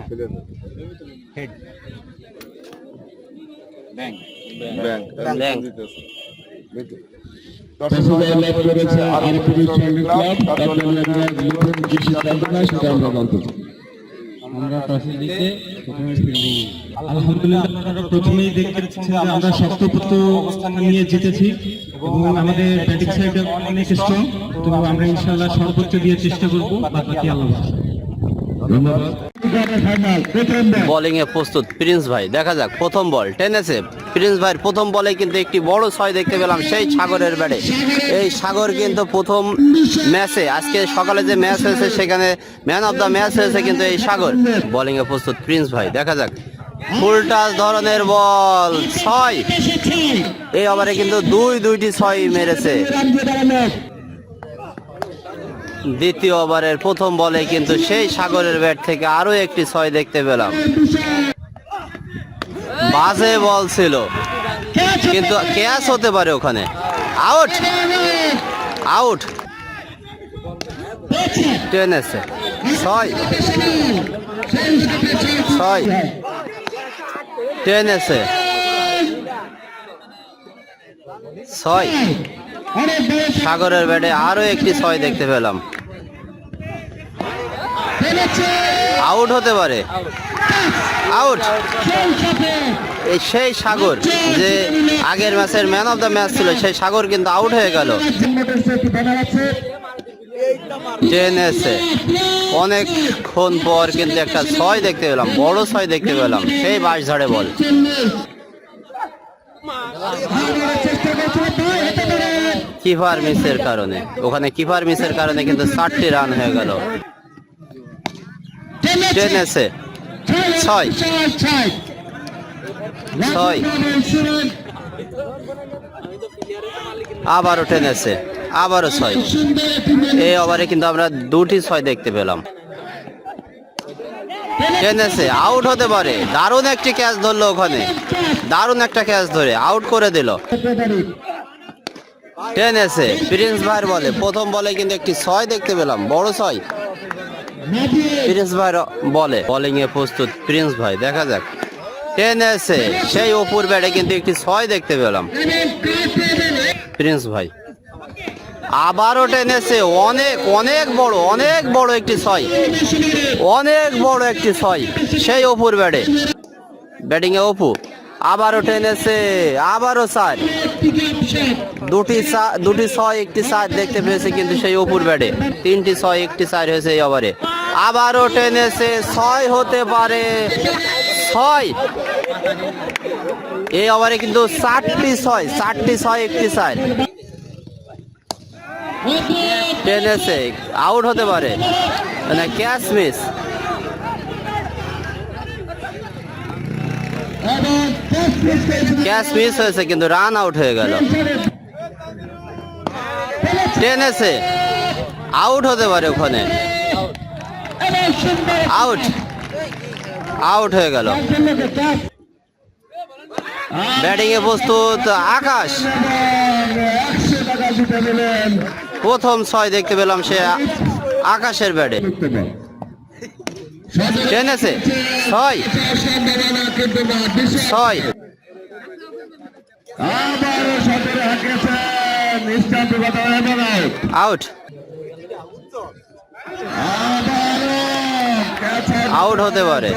Head bank bank আমরা টসে জিতে প্রথমে ফিল্ডিং। আলহামদুলিল্লাহ আপনারা প্রথমেই দেখতে পাচ্ছেন যে আমরা শক্তপোক্ত অবস্থান নিয়ে জিতেছি এবং আমাদের ব্যাটিং সাইড অনেক স্ট্রং। তো আমরা ইনশাআল্লাহ সর্বোচ্চ দিয়ে চেষ্টা করব। বাকি আল্লাহ ভরসা। ধন্যবাদ। বোলিং এ প্রস্তুত প্রিন্স ভাই, দেখা যাক প্রথম বল টেনেছে প্রিন্স ভাইয়ের প্রথম বলে কিন্তু একটি বড় ছয় দেখতে পেলাম সেই সাগরের ব্যাটে। এই সাগর কিন্তু প্রথম ম্যাচে আজকে সকালে যে ম্যাচ হয়েছে সেখানে ম্যান অফ দ্য ম্যাচ হয়েছে কিন্তু এই সাগর। বোলিং এ প্রস্তুত প্রিন্স ভাই, দেখা যাক ফুল টাচ ধরনের বল, ছয়। এই ওভারে কিন্তু দুইটি ছয় মেরেছে। দ্বিতীয় ওভারের প্রথম বলে কিন্তু সেই সাগরের ব্যাট থেকে আরো একটি ছয় দেখতে পেলাম। বাজে বল ছিল কিন্তু ক্যাচ হতে পারে ওখানে। আউট আউট টেনেছে ছয় ছয় টেনেছে ছয়। সাগরের ব্যাটে আরো একটি ছয় দেখতে পেলাম। আউট হতে পারে, আউট। এই সেই সাগর যে আগের ম্যাচের ম্যান অফ দ্য ম্যাচ ছিল সেই সাগর কিন্তু আউট হয়ে গেল। টেনেছে অনেকক্ষণ পর কিন্তু একটা ছয় দেখতে পেলাম, বড় ছয় দেখতে পেলাম, সেই বাঁশ ঝাড়ে বল। কিপার মিসের কারণে, ওখানে কিপার মিসের কারণে কিন্তু 4টি রান হয়ে গেল। টেনেছে ছয় ছয়, আবারও টেনেছে, আবারও ছয়। এই ওভারে কিন্তু আমরা দুটি ছয় দেখতে পেলাম। টেনেছে, আউট হতে পারে। দারুণ একটি ক্যাচ ধরলো ওখানে, দারুণ একটা ক্যাচ ধরে আউট করে দিল। টেনেছে প্রিন্স ভাইয়ের বলে, প্রথম বলে কিন্তু একটি ছয় দেখতে পেলাম, বড় ছয় প্রিন্স ভাইয়ের বলে। বোলিং এ প্রস্তুত প্রিন্স ভাই, দেখা যাক টেনেছে সেই অপুর ব্যাটে কিন্তু একটি ছয় দেখতে পেলাম। প্রিন্স ভাই আবারও টেনেছে, অনেক অনেক বড় একটি ছয়, অনেক বড় একটি ছয় সেই অপুর ব্যাটে। ব্যাটিং এ অপু আবারও টেনেছে, আবারও চার। দুটি ছয় একটি চার দেখতে পেয়েছে কিন্তু সেই অপুর ব্যাটে। 3টি ছয় একটি চার হয়েছে এই ওভারে। আবারও টেনেছে, ছয় হতে পারে, ছয়। এই ওভারে কিন্তু 4টি ছয় একটি চার। টেনেছে, আউট হতে পারে, মানে ক্যাচ মিস। ক্যাচ মিস হয়েছে কিন্তু রান আউট হয়ে গেল। টেনেছে, আউট হতে পারে ওখানে, আউট আউট হয়ে গেল। ব্যাটিং এ প্রস্তুত আকাশ, প্রথম ছয় দেখতে পেলাম সে আকাশের ব্যাটে। টেনেছে, ছয় ছয়। আউট আউট হতে পারে,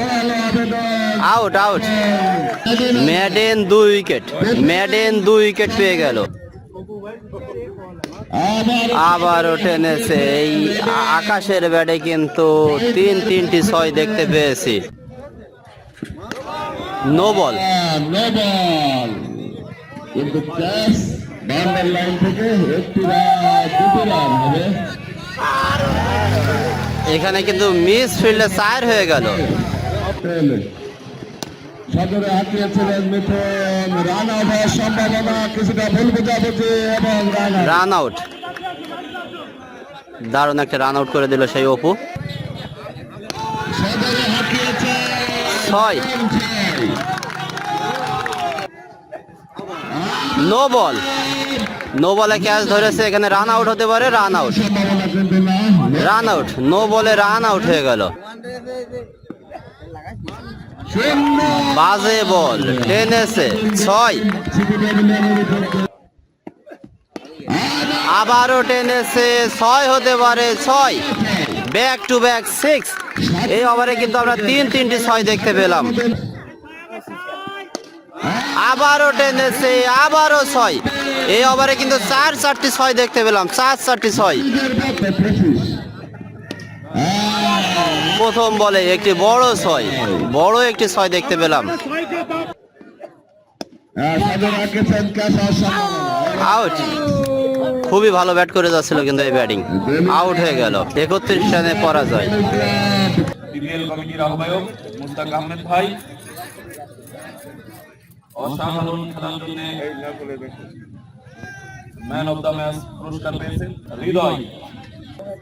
out out. Maiden 2 wicket, maiden 2 wicket পেয়ে গেল। আবারও টেনেছে, এই আকাশের ব্যাটে কিন্তু 3টি ছয় দেখতে পেয়েছি। নো বল, কিন্তু ক্যাচ বাউন্ডারি লাইন থেকে একটি রান হবে। এখানে কিন্তু মিস ফিল্ডে 4 হয়ে গেল। সদরে হাঁকিয়েছিলেন মিঠুন, রান আউট হওয়ার সম্ভাবনা, কিছুটা ভুল বোঝাবুঝি এবং রান আউট। দারুণ একটা রান আউট করে দিল সেই অপু। সদরে হাঁকিয়েছে 6। নো বল, নো বলে ক্যাচ ধরেছে, এখানে রান আউট হতে পারে, run out, run out. No বলে রান আউট হয়ে গেল। বাজে বল, টেনেছে 6। আবারও টেনেছে 6 হতে পারে 6। Back to back 6। এই ওভারে কিন্তু আমরা 3টি 6 দেখতে পেলাম। আবারও টেনেছে, আবারও 6। এই ওভারে কিন্তু 4টি 6 দেখতে পেলাম, 4টি 6। প্রথম বলে একটি বড় 6, বড় একটি 6 দেখতে পেলাম। আউট। খুবই ভালো ব্যাট করে যাচ্ছিল কিন্তু এই ব্যাটিং আউট হয়ে গেল। 31 রানে পরাজয়। বিপিএল কমিটির আহ্বায়ক মুস্তাক আহমেদ ভাই অসাধারণ খেলার জন্য ম্যান অফ দ্য ম্যাচ পুরস্কার পেয়েছেন হৃদয়।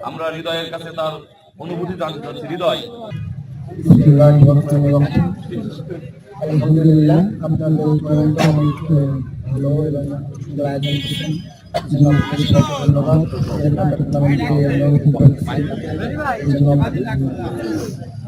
আমরা হৃদয়ের কাছে তার অনুভূতি জানতে চাচ্ছি। হৃদয়, আলহামদুলিল্লাহ, আপনাদের টুর্নামেন্টটা অনেক ভালো এবং সুন্দর আয়োজন করেছেন। ধন্যবাদ। টুর্নামেন্টে